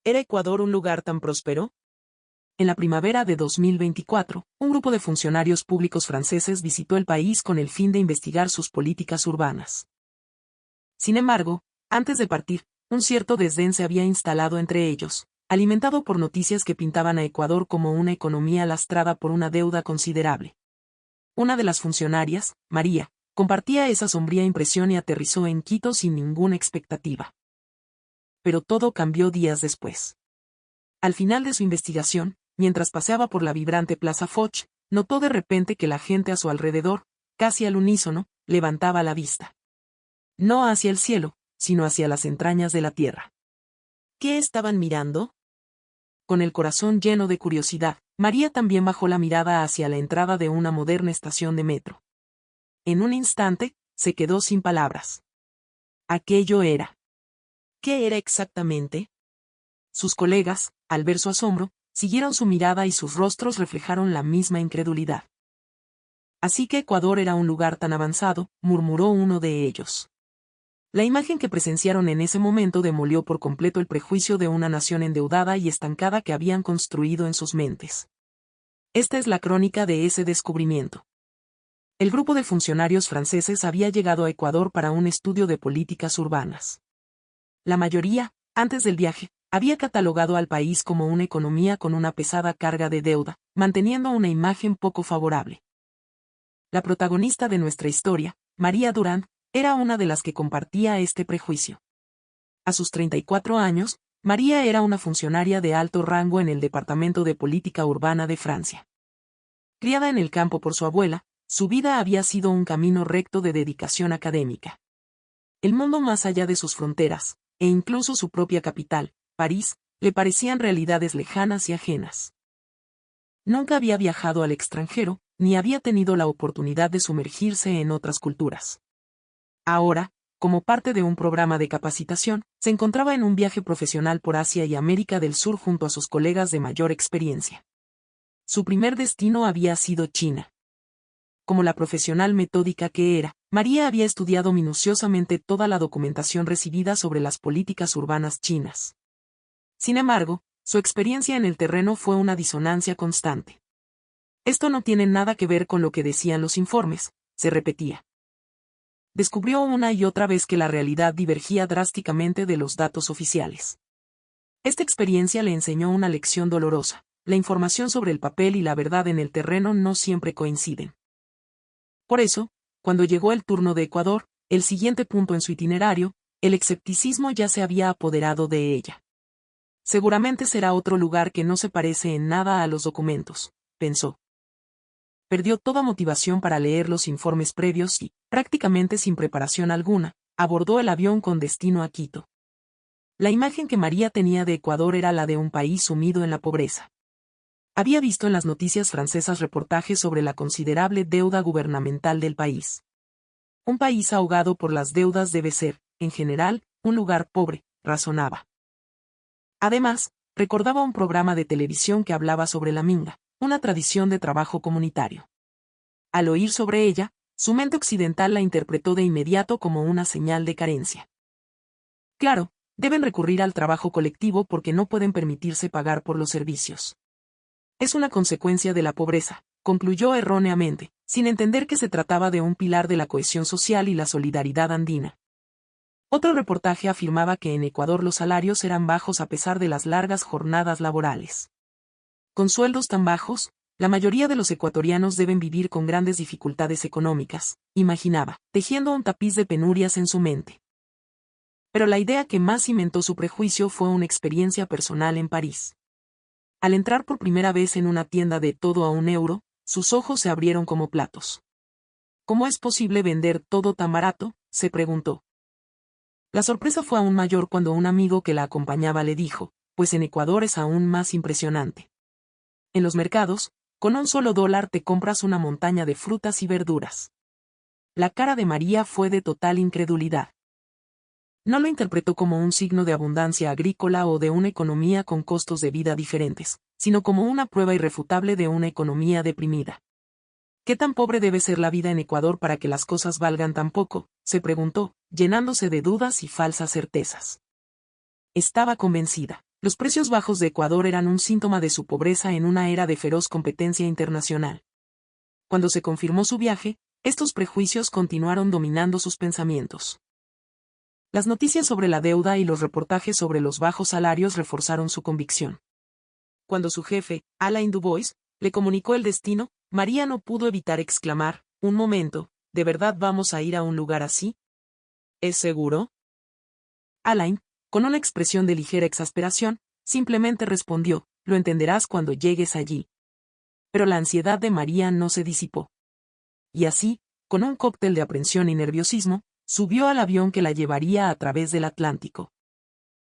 ¿Era Ecuador un lugar tan próspero? En la primavera de 2024, un grupo de funcionarios públicos franceses visitó el país con el fin de investigar sus políticas urbanas. Sin embargo, antes de partir, un cierto desdén se había instalado entre ellos, alimentado por noticias que pintaban a Ecuador como una economía lastrada por una deuda considerable. Una de las funcionarias, María, compartía esa sombría impresión y aterrizó en Quito sin ninguna expectativa. Pero todo cambió días después. Al final de su investigación, mientras paseaba por la vibrante Plaza Foch, notó de repente que la gente a su alrededor, casi al unísono, levantaba la vista. No hacia el cielo, sino hacia las entrañas de la tierra. ¿Qué estaban mirando? Con el corazón lleno de curiosidad, María también bajó la mirada hacia la entrada de una moderna estación de metro. En un instante, se quedó sin palabras. Aquello era. ¿Qué era exactamente? Sus colegas, al ver su asombro, siguieron su mirada y sus rostros reflejaron la misma incredulidad. Así que Ecuador era un lugar tan avanzado, murmuró uno de ellos. La imagen que presenciaron en ese momento demolió por completo el prejuicio de una nación endeudada y estancada que habían construido en sus mentes. Esta es la crónica de ese descubrimiento. El grupo de funcionarios franceses había llegado a Ecuador para un estudio de políticas urbanas. La mayoría, antes del viaje, había catalogado al país como una economía con una pesada carga de deuda, manteniendo una imagen poco favorable. La protagonista de nuestra historia, María Durán, era una de las que compartía este prejuicio. A sus 34 años, María era una funcionaria de alto rango en el Departamento de Política Urbana de Francia. Criada en el campo por su abuela, su vida había sido un camino recto de dedicación académica. El mundo más allá de sus fronteras, e incluso su propia capital, París, le parecían realidades lejanas y ajenas. Nunca había viajado al extranjero, ni había tenido la oportunidad de sumergirse en otras culturas. Ahora, como parte de un programa de capacitación, se encontraba en un viaje profesional por Asia y América del Sur junto a sus colegas de mayor experiencia. Su primer destino había sido China. Como la profesional metódica que era, María había estudiado minuciosamente toda la documentación recibida sobre las políticas urbanas chinas. Sin embargo, su experiencia en el terreno fue una disonancia constante. Esto no tiene nada que ver con lo que decían los informes, se repetía. Descubrió una y otra vez que la realidad divergía drásticamente de los datos oficiales. Esta experiencia le enseñó una lección dolorosa: la información sobre el papel y la verdad en el terreno no siempre coinciden. Por eso, cuando llegó el turno de Ecuador, el siguiente punto en su itinerario, el escepticismo ya se había apoderado de ella. Seguramente será otro lugar que no se parece en nada a los documentos, pensó. Perdió toda motivación para leer los informes previos y, prácticamente sin preparación alguna, abordó el avión con destino a Quito. La imagen que María tenía de Ecuador era la de un país sumido en la pobreza. Había visto en las noticias francesas reportajes sobre la considerable deuda gubernamental del país. Un país ahogado por las deudas debe ser, en general, un lugar pobre, razonaba. Además, recordaba un programa de televisión que hablaba sobre la minga, una tradición de trabajo comunitario. Al oír sobre ella, su mente occidental la interpretó de inmediato como una señal de carencia. Claro, deben recurrir al trabajo colectivo porque no pueden permitirse pagar por los servicios. Es una consecuencia de la pobreza, concluyó erróneamente, sin entender que se trataba de un pilar de la cohesión social y la solidaridad andina. Otro reportaje afirmaba que en Ecuador los salarios eran bajos a pesar de las largas jornadas laborales. Con sueldos tan bajos, la mayoría de los ecuatorianos deben vivir con grandes dificultades económicas, imaginaba, tejiendo un tapiz de penurias en su mente. Pero la idea que más cimentó su prejuicio fue una experiencia personal en París. Al entrar por primera vez en una tienda de todo a €1, sus ojos se abrieron como platos. ¿Cómo es posible vender todo tan barato?, se preguntó. La sorpresa fue aún mayor cuando un amigo que la acompañaba le dijo, pues en Ecuador es aún más impresionante. En los mercados, con un solo $1 te compras una montaña de frutas y verduras. La cara de María fue de total incredulidad. No lo interpretó como un signo de abundancia agrícola o de una economía con costos de vida diferentes, sino como una prueba irrefutable de una economía deprimida. ¿Qué tan pobre debe ser la vida en Ecuador para que las cosas valgan tan poco?, se preguntó, llenándose de dudas y falsas certezas. Estaba convencida. Los precios bajos de Ecuador eran un síntoma de su pobreza en una era de feroz competencia internacional. Cuando se confirmó su viaje, estos prejuicios continuaron dominando sus pensamientos. Las noticias sobre la deuda y los reportajes sobre los bajos salarios reforzaron su convicción. Cuando su jefe, Alain Dubois, le comunicó el destino, María no pudo evitar exclamar: «Un momento, ¿de verdad vamos a ir a un lugar así? ¿Es seguro?». Alain, con una expresión de ligera exasperación, simplemente respondió: «Lo entenderás cuando llegues allí». Pero la ansiedad de María no se disipó. Y así, con un cóctel de aprensión y nerviosismo, subió al avión que la llevaría a través del Atlántico.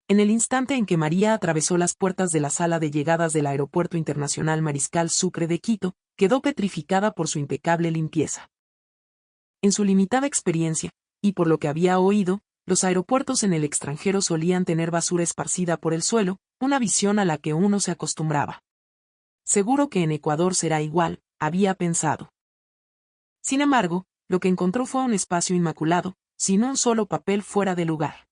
En el instante en que María atravesó las puertas de la sala de llegadas del Aeropuerto Internacional Mariscal Sucre de Quito, quedó petrificada por su impecable limpieza. En su limitada experiencia, y por lo que había oído, los aeropuertos en el extranjero solían tener basura esparcida por el suelo, una visión a la que uno se acostumbraba. Seguro que en Ecuador será igual, había pensado. Sin embargo, lo que encontró fue un espacio inmaculado, sin un solo papel fuera de lugar.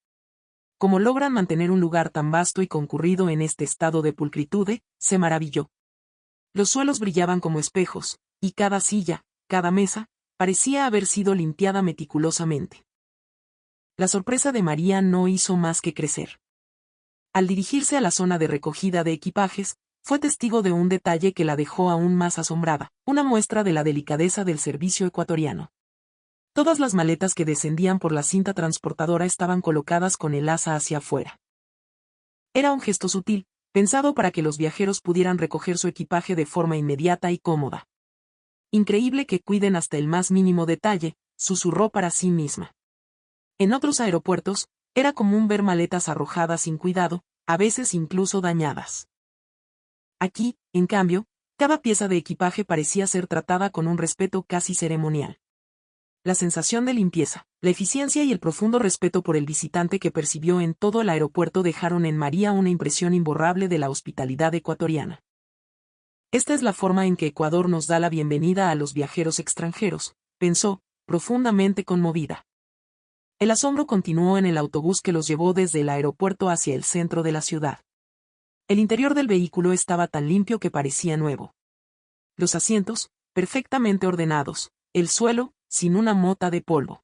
¿Cómo logran mantener un lugar tan vasto y concurrido en este estado de pulcritude?, se maravilló. Los suelos brillaban como espejos, y cada silla, cada mesa, parecía haber sido limpiada meticulosamente. La sorpresa de María no hizo más que crecer. Al dirigirse a la zona de recogida de equipajes, fue testigo de un detalle que la dejó aún más asombrada, una muestra de la delicadeza del servicio ecuatoriano. Todas las maletas que descendían por la cinta transportadora estaban colocadas con el asa hacia afuera. Era un gesto sutil, pensado para que los viajeros pudieran recoger su equipaje de forma inmediata y cómoda. «Increíble que cuiden hasta el más mínimo detalle», susurró para sí misma. En otros aeropuertos, era común ver maletas arrojadas sin cuidado, a veces incluso dañadas. Aquí, en cambio, cada pieza de equipaje parecía ser tratada con un respeto casi ceremonial. La sensación de limpieza, la eficiencia y el profundo respeto por el visitante que percibió en todo el aeropuerto dejaron en María una impresión imborrable de la hospitalidad ecuatoriana. Esta es la forma en que Ecuador nos da la bienvenida a los viajeros extranjeros, pensó, profundamente conmovida. El asombro continuó en el autobús que los llevó desde el aeropuerto hacia el centro de la ciudad. El interior del vehículo estaba tan limpio que parecía nuevo. Los asientos, perfectamente ordenados, el suelo, sin una mota de polvo.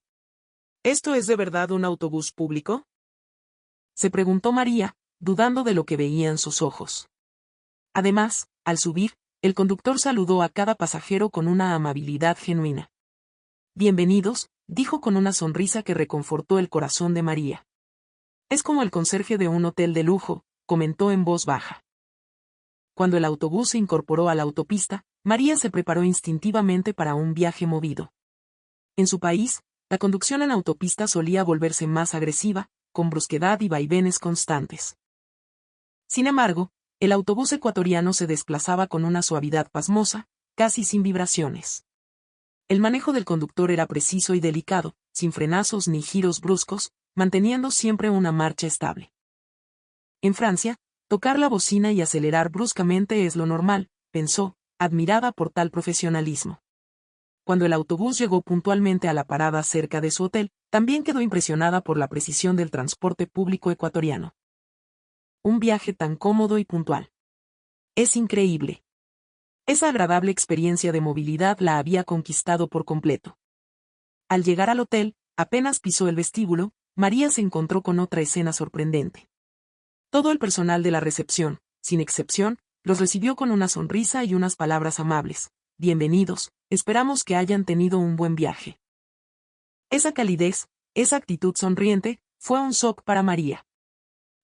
¿Esto es de verdad un autobús público?, se preguntó María, dudando de lo que veían sus ojos. Además, al subir, el conductor saludó a cada pasajero con una amabilidad genuina. «Bienvenidos», dijo con una sonrisa que reconfortó el corazón de María. «Es como el conserje de un hotel de lujo», comentó en voz baja. Cuando el autobús se incorporó a la autopista, María se preparó instintivamente para un viaje movido. En su país, la conducción en autopista solía volverse más agresiva, con brusquedad y vaivenes constantes. Sin embargo, el autobús ecuatoriano se desplazaba con una suavidad pasmosa, casi sin vibraciones. El manejo del conductor era preciso y delicado, sin frenazos ni giros bruscos, manteniendo siempre una marcha estable. En Francia, tocar la bocina y acelerar bruscamente es lo normal, pensó, admirada por tal profesionalismo. Cuando el autobús llegó puntualmente a la parada cerca de su hotel, también quedó impresionada por la precisión del transporte público ecuatoriano. Un viaje tan cómodo y puntual. Es increíble. Esa agradable experiencia de movilidad la había conquistado por completo. Al llegar al hotel, apenas pisó el vestíbulo, María se encontró con otra escena sorprendente. Todo el personal de la recepción, sin excepción, los recibió con una sonrisa y unas palabras amables. «Bienvenidos, esperamos que hayan tenido un buen viaje». Esa calidez, esa actitud sonriente, fue un shock para María.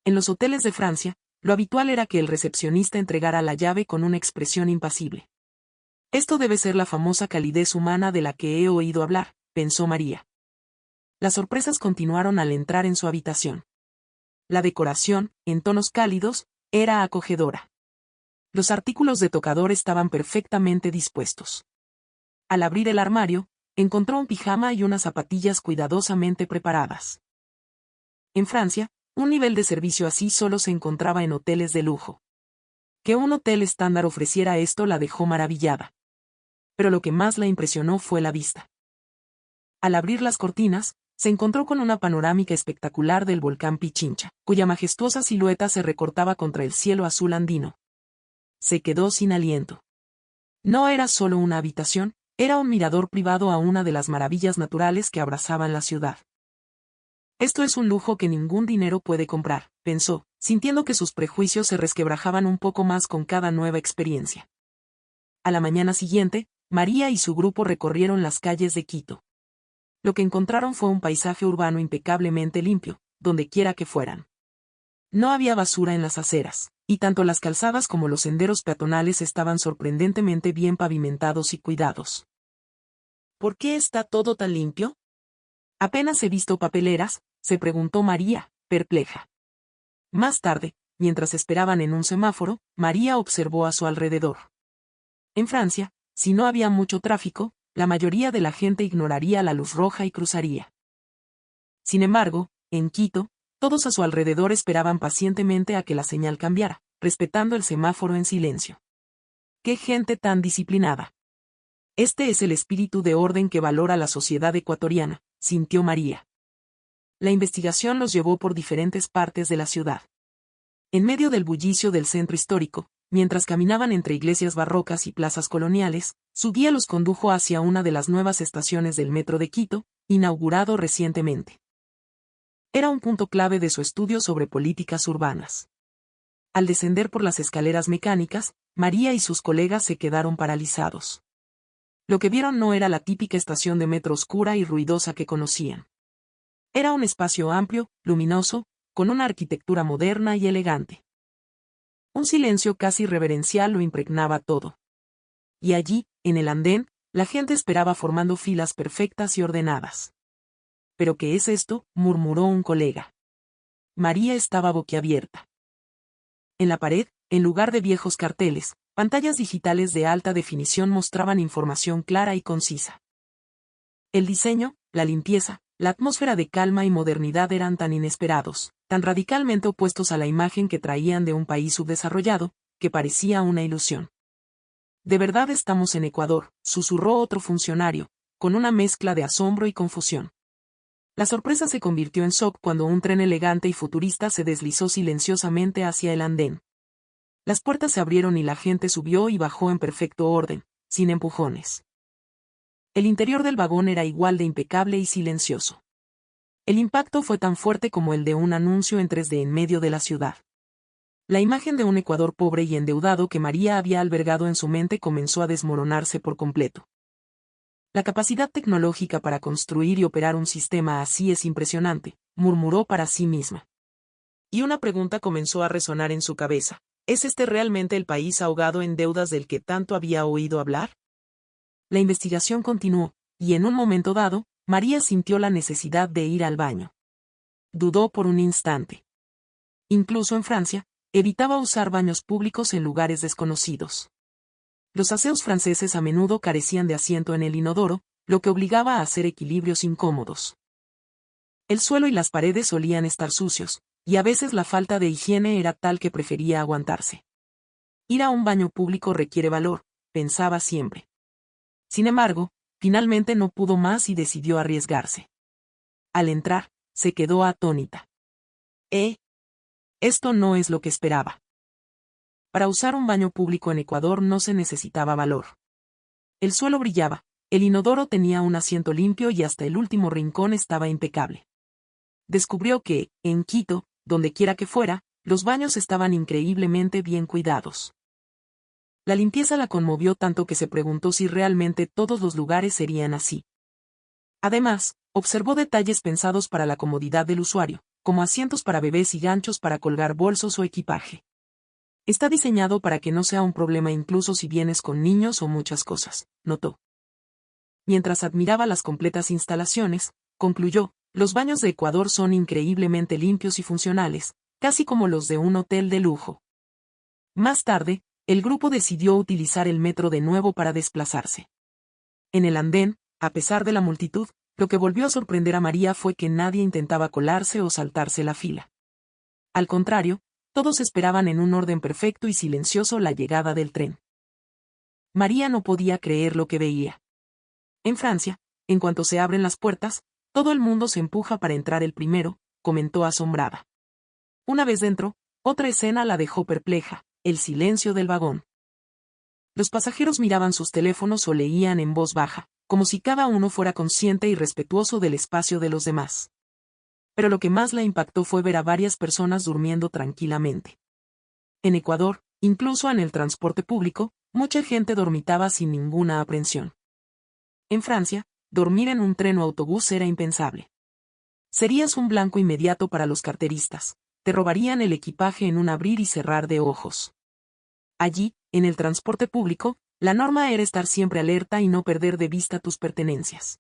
En los hoteles de Francia, lo habitual era que el recepcionista entregara la llave con una expresión impasible. «Esto debe ser la famosa calidez humana de la que he oído hablar», pensó María. Las sorpresas continuaron al entrar en su habitación. La decoración, en tonos cálidos, era acogedora. Los artículos de tocador estaban perfectamente dispuestos. Al abrir el armario, encontró un pijama y unas zapatillas cuidadosamente preparadas. En Francia, un nivel de servicio así solo se encontraba en hoteles de lujo. Que un hotel estándar ofreciera esto la dejó maravillada. Pero lo que más la impresionó fue la vista. Al abrir las cortinas, Se encontró con una panorámica espectacular del volcán Pichincha, cuya majestuosa silueta se recortaba contra el cielo azul andino. Se quedó sin aliento. No era solo una habitación, era un mirador privado a una de las maravillas naturales que abrazaban la ciudad. Esto es un lujo que ningún dinero puede comprar, pensó, sintiendo que sus prejuicios se resquebrajaban un poco más con cada nueva experiencia. A la mañana siguiente, María y su grupo recorrieron las calles de Quito. Lo que encontraron fue un paisaje urbano impecablemente limpio, donde quiera que fueran. No había basura en las aceras, y tanto las calzadas como los senderos peatonales estaban sorprendentemente bien pavimentados y cuidados. ¿Por qué está todo tan limpio? Apenas he visto papeleras, se preguntó María, perpleja. Más tarde, mientras esperaban en un semáforo, María observó a su alrededor. En Francia, si no había mucho tráfico, la mayoría de la gente ignoraría la luz roja y cruzaría. Sin embargo, en Quito, todos a su alrededor esperaban pacientemente a que la señal cambiara, respetando el semáforo en silencio. ¡Qué gente tan disciplinada! Este es el espíritu de orden que valora la sociedad ecuatoriana, sintió María. La investigación los llevó por diferentes partes de la ciudad. En medio del bullicio del centro histórico, mientras caminaban entre iglesias barrocas y plazas coloniales, su guía los condujo hacia una de las nuevas estaciones del metro de Quito, inaugurado recientemente. Era un punto clave de su estudio sobre políticas urbanas. Al descender por las escaleras mecánicas, María y sus colegas se quedaron paralizados. Lo que vieron no era la típica estación de metro oscura y ruidosa que conocían. Era un espacio amplio, luminoso, con una arquitectura moderna y elegante. Un silencio casi reverencial lo impregnaba todo. Y allí, en el andén, la gente esperaba formando filas perfectas y ordenadas. ¿Pero qué es esto?, murmuró un colega. María estaba boquiabierta. En la pared, en lugar de viejos carteles, pantallas digitales de alta definición mostraban información clara y concisa. El diseño, la limpieza, la atmósfera de calma y modernidad eran tan inesperados, tan radicalmente opuestos a la imagen que traían de un país subdesarrollado, que parecía una ilusión. «¿De verdad estamos en Ecuador?», susurró otro funcionario, con una mezcla de asombro y confusión. La sorpresa se convirtió en shock cuando un tren elegante y futurista se deslizó silenciosamente hacia el andén. Las puertas se abrieron y la gente subió y bajó en perfecto orden, sin empujones. El interior del vagón era igual de impecable y silencioso. El impacto fue tan fuerte como el de un anuncio en 3D en medio de la ciudad. La imagen de un Ecuador pobre y endeudado que María había albergado en su mente comenzó a desmoronarse por completo. La capacidad tecnológica para construir y operar un sistema así es impresionante, murmuró para sí misma. Y una pregunta comenzó a resonar en su cabeza: ¿es este realmente el país ahogado en deudas del que tanto había oído hablar? La investigación continuó, y en un momento dado, María sintió la necesidad de ir al baño. Dudó por un instante. Incluso en Francia, evitaba usar baños públicos en lugares desconocidos. Los aseos franceses a menudo carecían de asiento en el inodoro, lo que obligaba a hacer equilibrios incómodos. El suelo y las paredes solían estar sucios, y a veces la falta de higiene era tal que prefería aguantarse. Ir a un baño público requiere valor, pensaba siempre. Sin embargo, finalmente no pudo más y decidió arriesgarse. Al entrar, se quedó atónita. Esto no es lo que esperaba. Para usar un baño público en Ecuador no se necesitaba valor. El suelo brillaba, el inodoro tenía un asiento limpio y hasta el último rincón estaba impecable. Descubrió que, en Quito, donde quiera que fuera, los baños estaban increíblemente bien cuidados. La limpieza la conmovió tanto que se preguntó si realmente todos los lugares serían así. Además, observó detalles pensados para la comodidad del usuario, como asientos para bebés y ganchos para colgar bolsos o equipaje. Está diseñado para que no sea un problema incluso si vienes con niños o muchas cosas, notó. Mientras admiraba las completas instalaciones, concluyó: los baños de Ecuador son increíblemente limpios y funcionales, casi como los de un hotel de lujo. Más tarde, el grupo decidió utilizar el metro de nuevo para desplazarse. En el andén, a pesar de la multitud, lo que volvió a sorprender a María fue que nadie intentaba colarse o saltarse la fila. Al contrario, todos esperaban en un orden perfecto y silencioso la llegada del tren. María no podía creer lo que veía. En Francia, en cuanto se abren las puertas, Todo el mundo se empuja para entrar el primero, comentó asombrada. Una vez dentro, otra escena la dejó perpleja, el silencio del vagón. Los pasajeros miraban sus teléfonos o leían en voz baja, como si cada uno fuera consciente y respetuoso del espacio de los demás. Pero lo que más la impactó fue ver a varias personas durmiendo tranquilamente. En Ecuador, incluso en el transporte público, mucha gente dormitaba sin ninguna aprensión. En Francia, dormir en un tren o autobús era impensable. Serías un blanco inmediato para los carteristas, te robarían el equipaje en un abrir y cerrar de ojos. Allí, en el transporte público, la norma era estar siempre alerta y no perder de vista tus pertenencias.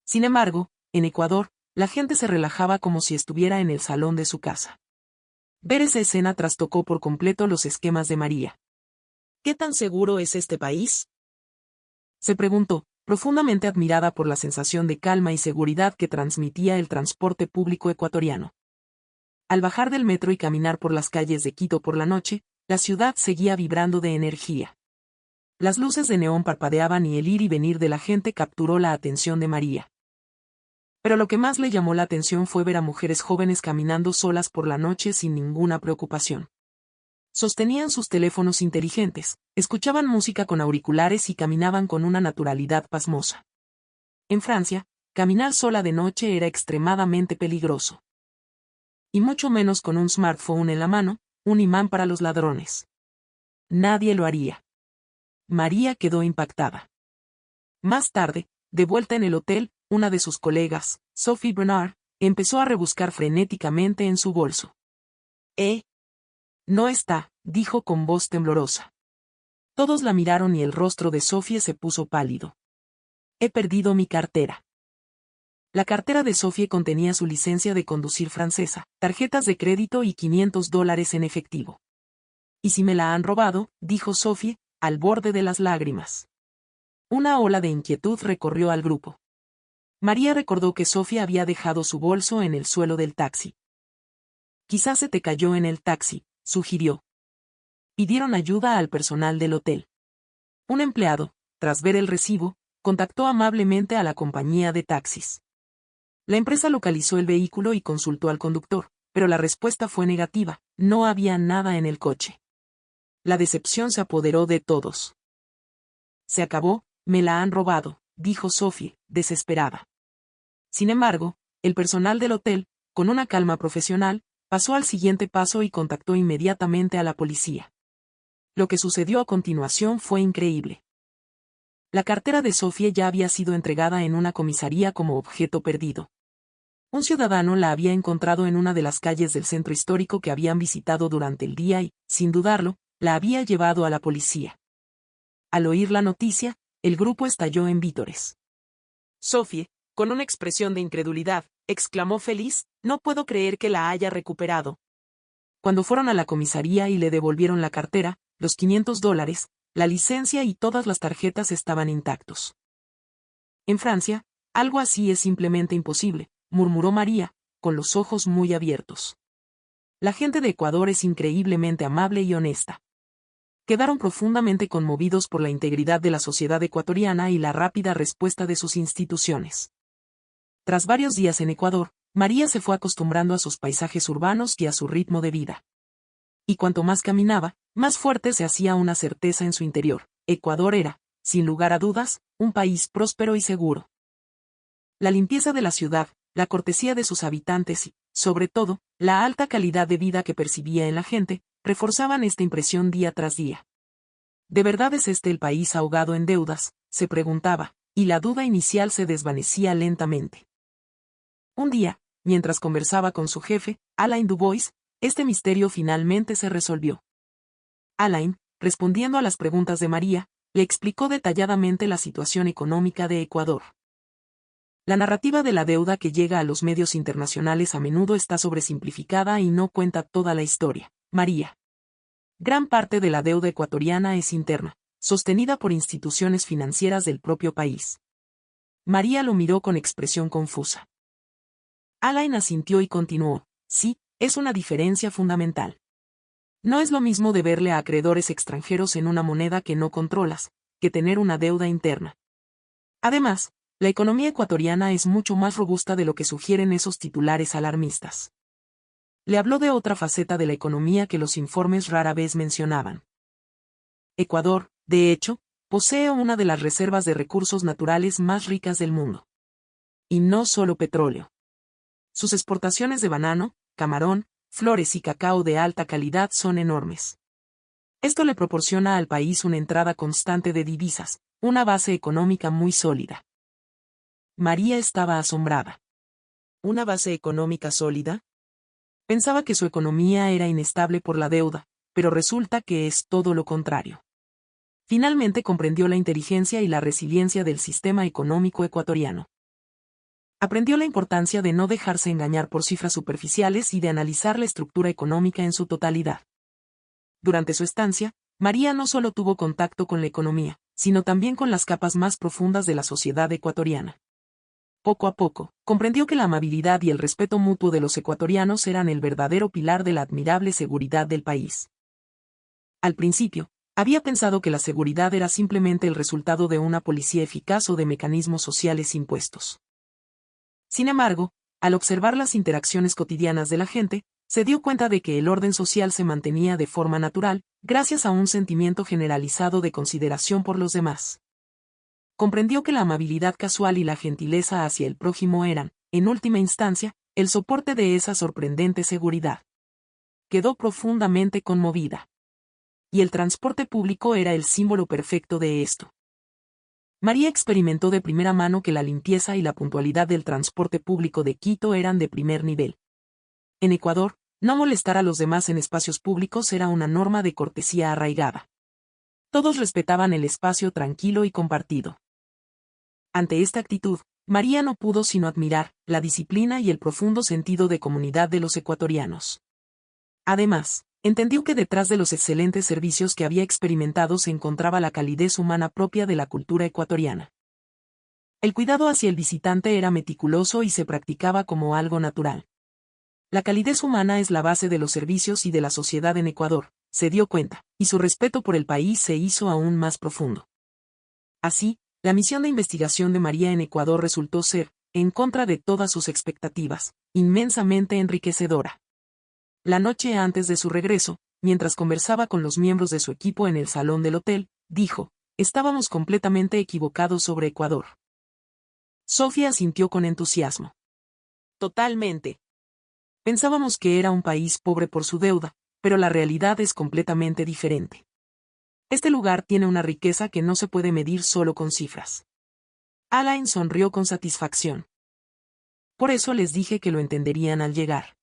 Sin embargo, en Ecuador, la gente se relajaba como si estuviera en el salón de su casa. Ver esa escena trastocó por completo los esquemas de María. ¿Qué tan seguro es este país?, se preguntó, profundamente admirada por la sensación de calma y seguridad que transmitía el transporte público ecuatoriano. Al bajar del metro y caminar por las calles de Quito por la noche, la ciudad seguía vibrando de energía. Las luces de neón parpadeaban y el ir y venir de la gente capturó la atención de María. Pero lo que más le llamó la atención fue ver a mujeres jóvenes caminando solas por la noche sin ninguna preocupación. Sostenían sus teléfonos inteligentes, escuchaban música con auriculares y caminaban con una naturalidad pasmosa. En Francia, caminar sola de noche era extremadamente peligroso. Y mucho menos con un smartphone en la mano, un imán para los ladrones. Nadie lo haría. María quedó impactada. Más tarde, de vuelta en el hotel, una de sus colegas, Sophie Bernard, empezó a rebuscar frenéticamente en su bolso. No está, dijo con voz temblorosa. Todos la miraron y el rostro de Sophie se puso pálido. He perdido mi cartera. La cartera de Sophie contenía su licencia de conducir francesa, tarjetas de crédito y $500 en efectivo. ¿Y si me la han robado?, dijo Sophie, al borde de las lágrimas. Una ola de inquietud recorrió al grupo. María recordó que Sophie había dejado su bolso en el suelo del taxi. Quizás se te cayó en el taxi, sugirió. Pidieron ayuda al personal del hotel. Un empleado, tras ver el recibo, contactó amablemente a la compañía de taxis. La empresa localizó el vehículo y consultó al conductor, pero la respuesta fue negativa, no había nada en el coche. La decepción se apoderó de todos. Se acabó, me la han robado, dijo Sophie, desesperada. Sin embargo, el personal del hotel, con una calma profesional, pasó al siguiente paso y contactó inmediatamente a la policía. Lo que sucedió a continuación fue increíble. La cartera de Sophie ya había sido entregada en una comisaría como objeto perdido. Un ciudadano la había encontrado en una de las calles del centro histórico que habían visitado durante el día y, sin dudarlo, la había llevado a la policía. Al oír la noticia, el grupo estalló en vítores. Sophie, con una expresión de incredulidad, exclamó feliz, no puedo creer que la haya recuperado. Cuando fueron a la comisaría y le devolvieron la cartera, los $500, la licencia y todas las tarjetas estaban intactos. En Francia, algo así es simplemente imposible, murmuró María, con los ojos muy abiertos. La gente de Ecuador es increíblemente amable y honesta. Quedaron profundamente conmovidos por la integridad de la sociedad ecuatoriana y la rápida respuesta de sus instituciones. Tras varios días en Ecuador, María se fue acostumbrando a sus paisajes urbanos y a su ritmo de vida. Y cuanto más caminaba, más fuerte se hacía una certeza en su interior: Ecuador era, sin lugar a dudas, un país próspero y seguro. La limpieza de la ciudad, la cortesía de sus habitantes y, sobre todo, la alta calidad de vida que percibía en la gente, reforzaban esta impresión día tras día. ¿De verdad es este el país ahogado en deudas?, se preguntaba, y la duda inicial se desvanecía lentamente. Un día, mientras conversaba con su jefe, Alain Dubois, este misterio finalmente se resolvió. Alain, respondiendo a las preguntas de María, le explicó detalladamente la situación económica de Ecuador. La narrativa de la deuda que llega a los medios internacionales a menudo está sobresimplificada y no cuenta toda la historia, María. Gran parte de la deuda ecuatoriana es interna, sostenida por instituciones financieras del propio país. María lo miró con expresión confusa. Alain asintió y continuó: sí, es una diferencia fundamental. No es lo mismo deberle a acreedores extranjeros en una moneda que no controlas, que tener una deuda interna. Además, La economía ecuatoriana es mucho más robusta de lo que sugieren esos titulares alarmistas. Le habló de otra faceta de la economía que los informes rara vez mencionaban. Ecuador, de hecho, posee una de las reservas de recursos naturales más ricas del mundo. Y no solo petróleo. Sus exportaciones de banano, camarón, flores y cacao de alta calidad son enormes. Esto le proporciona al país una entrada constante de divisas, una base económica muy sólida. María estaba asombrada. ¿Una base económica sólida? Pensaba que su economía era inestable por la deuda, pero resulta que es todo lo contrario. Finalmente comprendió la inteligencia y la resiliencia del sistema económico ecuatoriano. Aprendió la importancia de no dejarse engañar por cifras superficiales y de analizar la estructura económica en su totalidad. Durante su estancia, María no solo tuvo contacto con la economía, sino también con las capas más profundas de la sociedad ecuatoriana. Poco a poco, comprendió que la amabilidad y el respeto mutuo de los ecuatorianos eran el verdadero pilar de la admirable seguridad del país. Al principio, había pensado que la seguridad era simplemente el resultado de una policía eficaz o de mecanismos sociales impuestos. Sin embargo, al observar las interacciones cotidianas de la gente, se dio cuenta de que el orden social se mantenía de forma natural, gracias a un sentimiento generalizado de consideración por los demás. Comprendió que la amabilidad casual y la gentileza hacia el prójimo eran, en última instancia, el soporte de esa sorprendente seguridad. Quedó profundamente conmovida. Y el transporte público era el símbolo perfecto de esto. María experimentó de primera mano que la limpieza y la puntualidad del transporte público de Quito eran de primer nivel. En Ecuador, no molestar a los demás en espacios públicos era una norma de cortesía arraigada. Todos respetaban el espacio tranquilo y compartido. Ante esta actitud, María no pudo sino admirar la disciplina y el profundo sentido de comunidad de los ecuatorianos. Además, entendió que detrás de los excelentes servicios que había experimentado se encontraba la calidez humana propia de la cultura ecuatoriana. El cuidado hacia el visitante era meticuloso y se practicaba como algo natural. La calidez humana es la base de los servicios y de la sociedad en Ecuador, se dio cuenta, y su respeto por el país se hizo aún más profundo. Así, la misión de investigación de María en Ecuador resultó ser, en contra de todas sus expectativas, inmensamente enriquecedora. La noche antes de su regreso, mientras conversaba con los miembros de su equipo en el salón del hotel, dijo, estábamos completamente equivocados sobre Ecuador. Sofía asintió con entusiasmo. Totalmente. Pensábamos que era un país pobre por su deuda, pero la realidad es completamente diferente. Este lugar tiene una riqueza que no se puede medir solo con cifras. Alain sonrió con satisfacción. Por eso les dije que lo entenderían al llegar.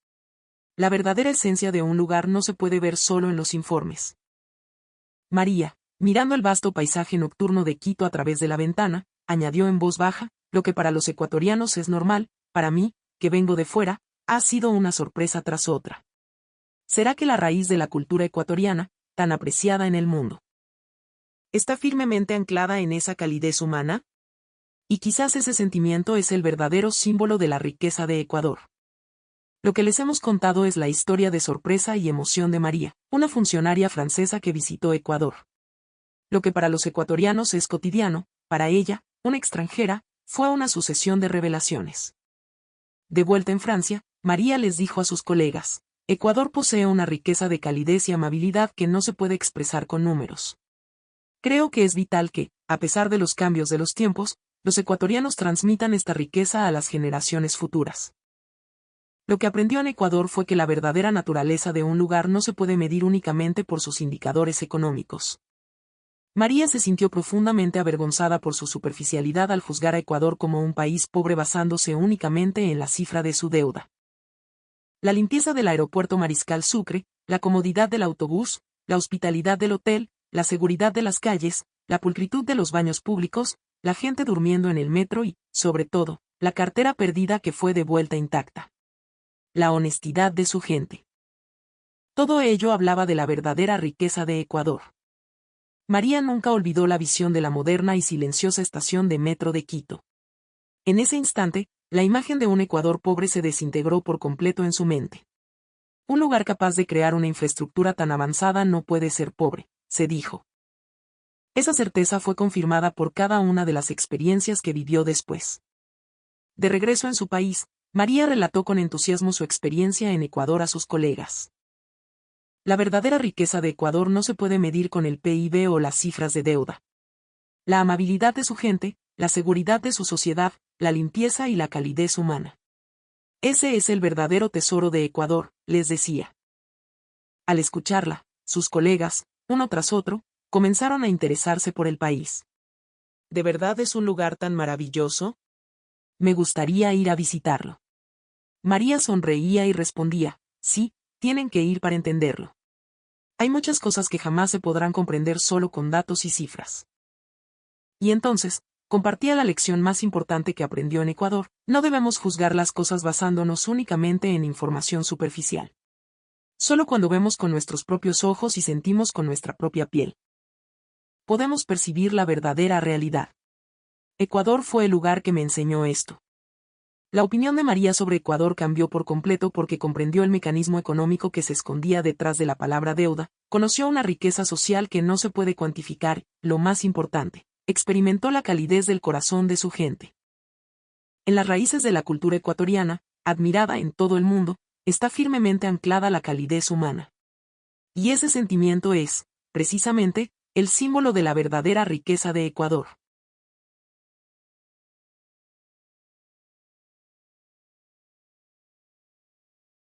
La verdadera esencia de un lugar no se puede ver solo en los informes. María, mirando el vasto paisaje nocturno de Quito a través de la ventana, añadió en voz baja, lo que para los ecuatorianos es normal, para mí, que vengo de fuera, ha sido una sorpresa tras otra. ¿Será que la raíz de la cultura ecuatoriana, tan apreciada en el mundo, está firmemente anclada en esa calidez humana? Y quizás ese sentimiento es el verdadero símbolo de la riqueza de Ecuador. Lo que les hemos contado es la historia de sorpresa y emoción de María, una funcionaria francesa que visitó Ecuador. Lo que para los ecuatorianos es cotidiano, para ella, una extranjera, fue una sucesión de revelaciones. De vuelta en Francia, María les dijo a sus colegas, Ecuador posee una riqueza de calidez y amabilidad que no se puede expresar con números. Creo que es vital que, a pesar de los cambios de los tiempos, los ecuatorianos transmitan esta riqueza a las generaciones futuras. Lo que aprendió en Ecuador fue que la verdadera naturaleza de un lugar no se puede medir únicamente por sus indicadores económicos. María se sintió profundamente avergonzada por su superficialidad al juzgar a Ecuador como un país pobre basándose únicamente en la cifra de su deuda. La limpieza del aeropuerto Mariscal Sucre, la comodidad del autobús, la hospitalidad del hotel, la seguridad de las calles, la pulcritud de los baños públicos, la gente durmiendo en el metro y, sobre todo, la cartera perdida que fue de vuelta intacta. La honestidad de su gente. Todo ello hablaba de la verdadera riqueza de Ecuador. María nunca olvidó la visión de la moderna y silenciosa estación de metro de Quito. En ese instante, la imagen de un Ecuador pobre se desintegró por completo en su mente. Un lugar capaz de crear una infraestructura tan avanzada no puede ser pobre, se dijo. Esa certeza fue confirmada por cada una de las experiencias que vivió después. De regreso en su país, María relató con entusiasmo su experiencia en Ecuador a sus colegas. La verdadera riqueza de Ecuador no se puede medir con el PIB o las cifras de deuda. La amabilidad de su gente, la seguridad de su sociedad, la limpieza y la calidez humana. Ese es el verdadero tesoro de Ecuador, les decía. Al escucharla, sus colegas, uno tras otro, comenzaron a interesarse por el país. ¿De verdad es un lugar tan maravilloso? Me gustaría ir a visitarlo. María sonreía y respondía, sí, tienen que ir para entenderlo. Hay muchas cosas que jamás se podrán comprender solo con datos y cifras. Y entonces, compartía la lección más importante que aprendió en Ecuador: no debemos juzgar las cosas basándonos únicamente en información superficial. Solo cuando vemos con nuestros propios ojos y sentimos con nuestra propia piel, podemos percibir la verdadera realidad. Ecuador fue el lugar que me enseñó esto. La opinión de María sobre Ecuador cambió por completo porque comprendió el mecanismo económico que se escondía detrás de la palabra deuda, conoció una riqueza social que no se puede cuantificar, lo más importante, experimentó la calidez del corazón de su gente. En las raíces de la cultura ecuatoriana, admirada en todo el mundo, está firmemente anclada la calidez humana. Y ese sentimiento es, precisamente, el símbolo de la verdadera riqueza de Ecuador.